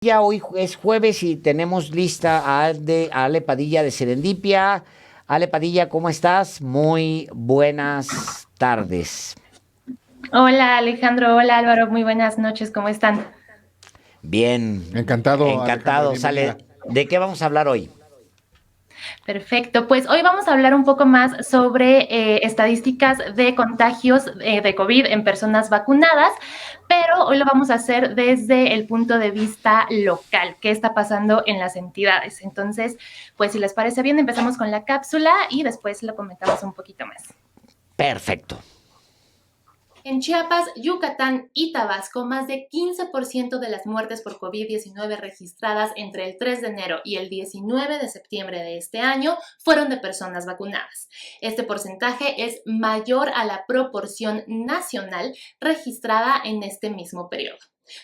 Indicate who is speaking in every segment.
Speaker 1: Ya hoy es jueves y tenemos lista a Ale Padilla de Serendipia. Ale Padilla, ¿cómo estás? Muy buenas tardes.
Speaker 2: Hola Alejandro, hola Álvaro, muy buenas noches, ¿cómo están?
Speaker 1: Bien,
Speaker 3: Encantado, Alejandro,
Speaker 1: encantado.
Speaker 3: bienvenida.
Speaker 1: Sale, ¿de qué vamos a hablar hoy?
Speaker 2: Perfecto, pues hoy vamos a hablar un poco más sobre estadísticas de contagios de COVID en personas vacunadas, pero hoy lo vamos a hacer desde el punto de vista local, qué está pasando en las entidades. Entonces, pues si les parece bien, empezamos con la cápsula y después lo comentamos un poquito más.
Speaker 1: Perfecto.
Speaker 2: En Chiapas, Yucatán y Tabasco, más de 15% de las muertes por COVID-19 registradas entre el 3 de enero y el 19 de septiembre de este año fueron de personas vacunadas. Este porcentaje es mayor a la proporción nacional registrada en este mismo periodo.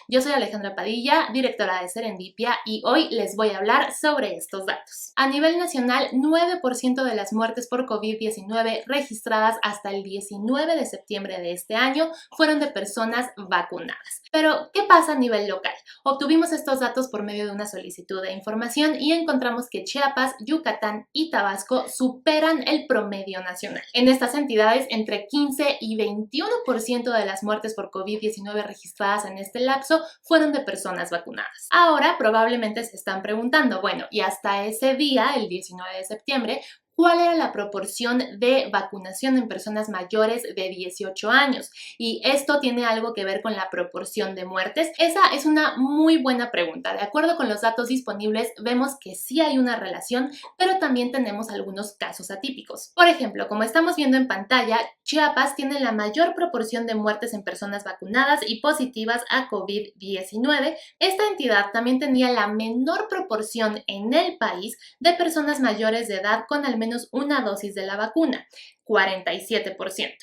Speaker 2: Yo soy Alejandra Padilla, directora de Serendipia, y hoy les voy a hablar sobre estos datos. A nivel nacional, 9% de las muertes por COVID-19 registradas hasta el 19 de septiembre de este año fueron de personas vacunadas. Pero, ¿qué pasa a nivel local? Obtuvimos estos datos por medio de una solicitud de información y encontramos que Chiapas, Yucatán y Tabasco superan el promedio nacional. En estas entidades, entre 15 y 21% de las muertes por COVID-19 registradas en este lapso fueron de personas vacunadas. Ahora probablemente se están preguntando, bueno, y hasta ese día, el 19 de septiembre, ¿cuál era la proporción de vacunación en personas mayores de 18 años? Y esto tiene algo que ver con la proporción de muertes. Esa es una muy buena pregunta. De acuerdo con los datos disponibles, vemos que sí hay una relación, pero también tenemos algunos casos atípicos. Por ejemplo, como estamos viendo en pantalla, Chiapas tiene la mayor proporción de muertes en personas vacunadas y positivas a COVID-19. Esta entidad también tenía la menor proporción en el país de personas mayores de edad con al menos una dosis de la vacuna, 47%.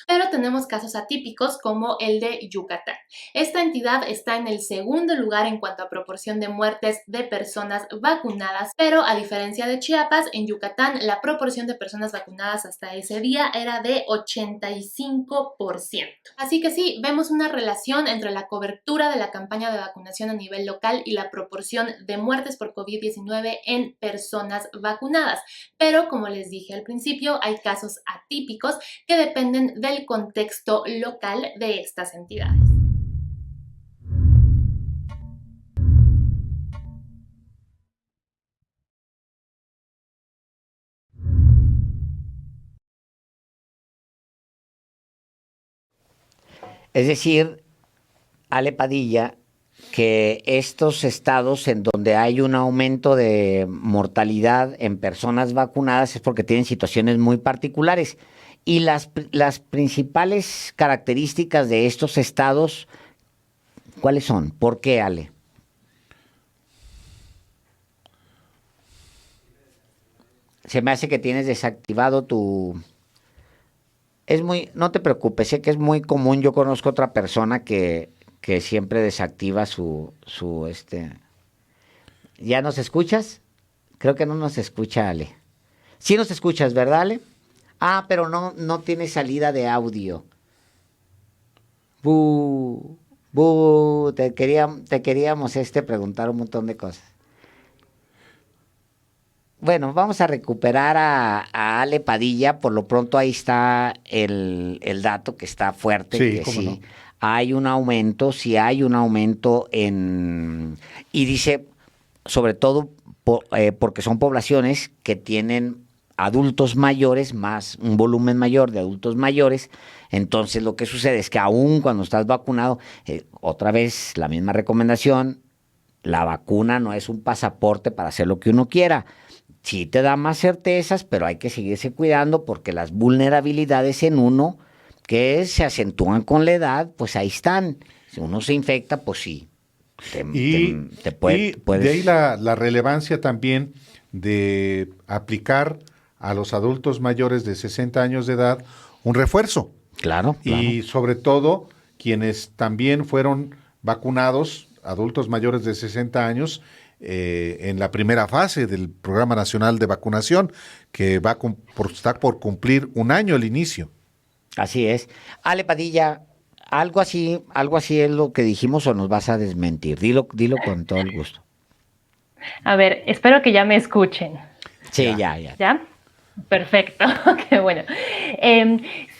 Speaker 2: Pero tenemos casos atípicos como el de Yucatán. Esta entidad está en el segundo lugar en cuanto a proporción de muertes de personas vacunadas, pero a diferencia de Chiapas, en Yucatán la proporción de personas vacunadas hasta ese día era de 85%. Así que sí, vemos una relación entre la cobertura de la campaña de vacunación a nivel local y la proporción de muertes por COVID-19 en personas vacunadas. Pero como les dije al principio, hay casos atípicos que dependen del contexto local de estas entidades.
Speaker 1: Es decir, Ale Padilla, que estos estados en donde hay un aumento de mortalidad en personas vacunadas es porque tienen situaciones muy particulares. Y las principales características de estos estados, ¿cuáles son? ¿Por qué, Ale? Se me hace que tienes desactivado tu... Es muy... No te preocupes, sé que es muy común. Yo conozco otra persona que siempre desactiva su. ¿Ya nos escuchas? Creo que no nos escucha, Ale. Sí nos escuchas, ¿verdad, Ale? Ah, pero no tiene salida de audio. Bu, te queríamos preguntar un montón de cosas. Bueno, vamos a recuperar a Ale Padilla. Por lo pronto ahí está el dato que está fuerte,
Speaker 3: Sí,
Speaker 1: que
Speaker 3: cómo
Speaker 1: sí
Speaker 3: no.
Speaker 1: hay un aumento, sí hay un aumento en... Y dice, sobre todo porque son poblaciones que tienen adultos mayores, más un volumen mayor de adultos mayores. Entonces lo que sucede es que aún cuando estás vacunado, otra vez la misma recomendación, la vacuna no es un pasaporte para hacer lo que uno quiera. Sí te da más certezas, pero hay que seguirse cuidando porque las vulnerabilidades en uno que se acentúan con la edad, pues ahí están. Si uno se infecta, pues sí,
Speaker 3: Y,
Speaker 1: te
Speaker 3: y de ahí
Speaker 1: puedes...
Speaker 3: la relevancia también de aplicar a los adultos mayores de 60 años de edad un refuerzo.
Speaker 1: Claro, claro.
Speaker 3: Y sobre todo quienes también fueron vacunados, adultos mayores de 60 años, en la primera fase del Programa Nacional de Vacunación, que está por cumplir un año el inicio.
Speaker 1: Así es. Ale Padilla, algo así es lo que dijimos o nos vas a desmentir. Dilo con todo el gusto.
Speaker 2: A ver, espero que ya me escuchen.
Speaker 1: Sí, ya.
Speaker 2: ¿Ya? Perfecto, qué bueno.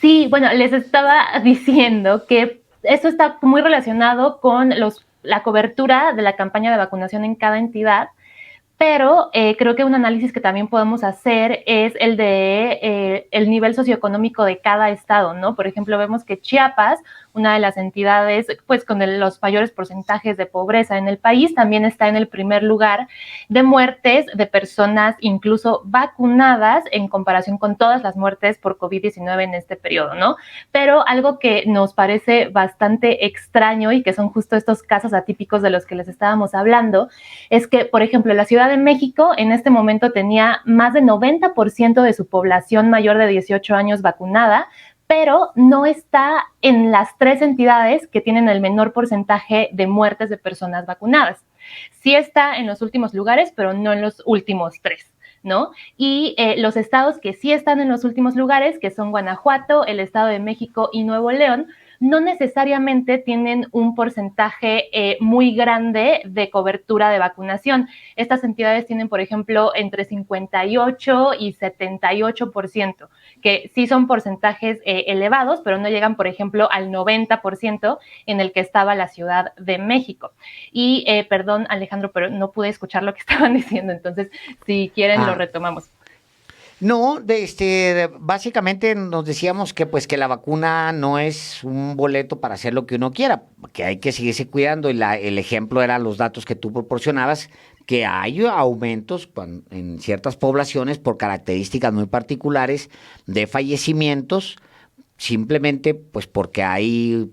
Speaker 2: Sí, bueno, les estaba diciendo que esto está muy relacionado con la cobertura de la campaña de vacunación en cada entidad. Pero creo que un análisis que también podemos hacer es el de el nivel socioeconómico de cada estado, ¿no? Por ejemplo, vemos que Chiapas, una de las entidades pues con los mayores porcentajes de pobreza en el país, también está en el primer lugar de muertes de personas incluso vacunadas en comparación con todas las muertes por COVID-19 en este periodo, ¿no? Pero algo que nos parece bastante extraño y que son justo estos casos atípicos de los que les estábamos hablando, es que, por ejemplo, la Ciudad de México en este momento tenía más de 90% de su población mayor de 18 años vacunada, pero no está en las 3 entidades que tienen el menor porcentaje de muertes de personas vacunadas. Sí está en los últimos lugares, pero no en los últimos 3. ¿No? Y los estados que sí están en los últimos lugares, que son Guanajuato, el Estado de México y Nuevo León, no necesariamente tienen un porcentaje muy grande de cobertura de vacunación. Estas entidades tienen, por ejemplo, entre 58 y 78%, que sí son porcentajes elevados, pero no llegan, por ejemplo, al 90% en el que estaba la Ciudad de México. Y perdón, Alejandro, pero no pude escuchar lo que estaban diciendo, entonces, si quieren, lo retomamos.
Speaker 1: No, básicamente nos decíamos que pues que la vacuna no es un boleto para hacer lo que uno quiera, que hay que seguirse cuidando y el ejemplo eran los datos que tú proporcionabas, que hay aumentos en ciertas poblaciones por características muy particulares de fallecimientos, simplemente pues porque hay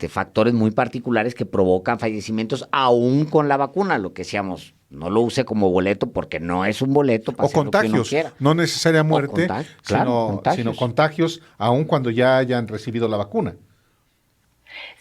Speaker 1: factores muy particulares que provocan fallecimientos aún con la vacuna, lo que decíamos. No lo use como boleto porque no es un boleto para hacer lo que uno quiera.
Speaker 3: No necesaria muerte,
Speaker 1: claro,
Speaker 3: sino contagios, aun cuando ya hayan recibido la vacuna.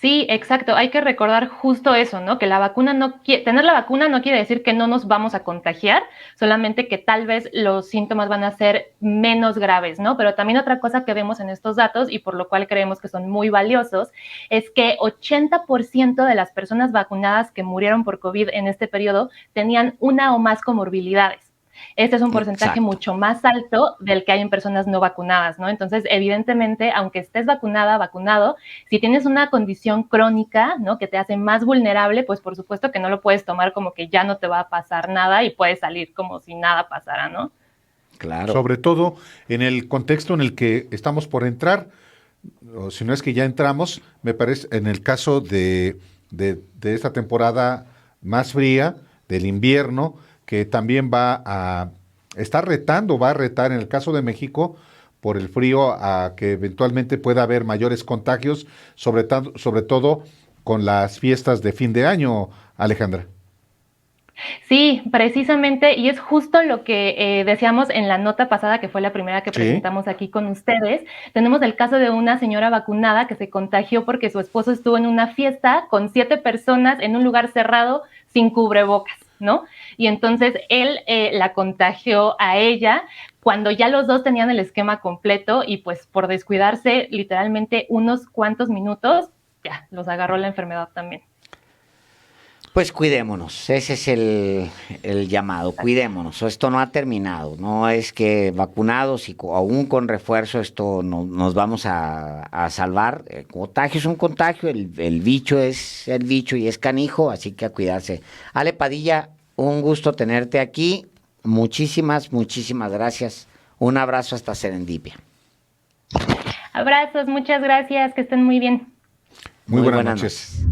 Speaker 2: Sí, exacto. Hay que recordar justo eso, ¿no? Que la vacuna tener la vacuna no quiere decir que no nos vamos a contagiar, solamente que tal vez los síntomas van a ser menos graves, ¿no? Pero también otra cosa que vemos en estos datos y por lo cual creemos que son muy valiosos es que 80% de las personas vacunadas que murieron por COVID en este periodo tenían una o más comorbilidades. Este es un porcentaje mucho más alto del que hay en personas no vacunadas, ¿no? Entonces, evidentemente, aunque estés vacunada, vacunado, si tienes una condición crónica, ¿no? Que te hace más vulnerable, pues por supuesto que no lo puedes tomar como que ya no te va a pasar nada y puedes salir como si nada pasara, ¿no?
Speaker 3: Claro. Sobre todo en el contexto en el que estamos por entrar, o si no es que ya entramos, me parece, en el caso de esta temporada más fría, del invierno, que también va a retar en el caso de México por el frío a que eventualmente pueda haber mayores contagios, sobre todo con las fiestas de fin de año, Alejandra.
Speaker 2: Sí, precisamente, y es justo lo que decíamos en la nota pasada, que fue la primera que presentamos aquí con ustedes. Tenemos el caso de una señora vacunada que se contagió porque su esposo estuvo en una fiesta con 7 personas en un lugar cerrado sin cubrebocas, ¿no? Y entonces él la contagió a ella cuando ya los dos tenían el esquema completo y pues por descuidarse literalmente unos cuantos minutos, ya, los agarró la enfermedad también.
Speaker 1: Pues cuidémonos, ese es el llamado, cuidémonos, esto no ha terminado, no es que vacunados y aún con refuerzo esto nos vamos a salvar, el contagio es un contagio, el bicho es el bicho y es canijo, así que a cuidarse. Ale Padilla, un gusto tenerte aquí, muchísimas gracias, un abrazo hasta Serendipia.
Speaker 2: Abrazos, muchas gracias, que estén muy bien.
Speaker 3: Muy buenas noches.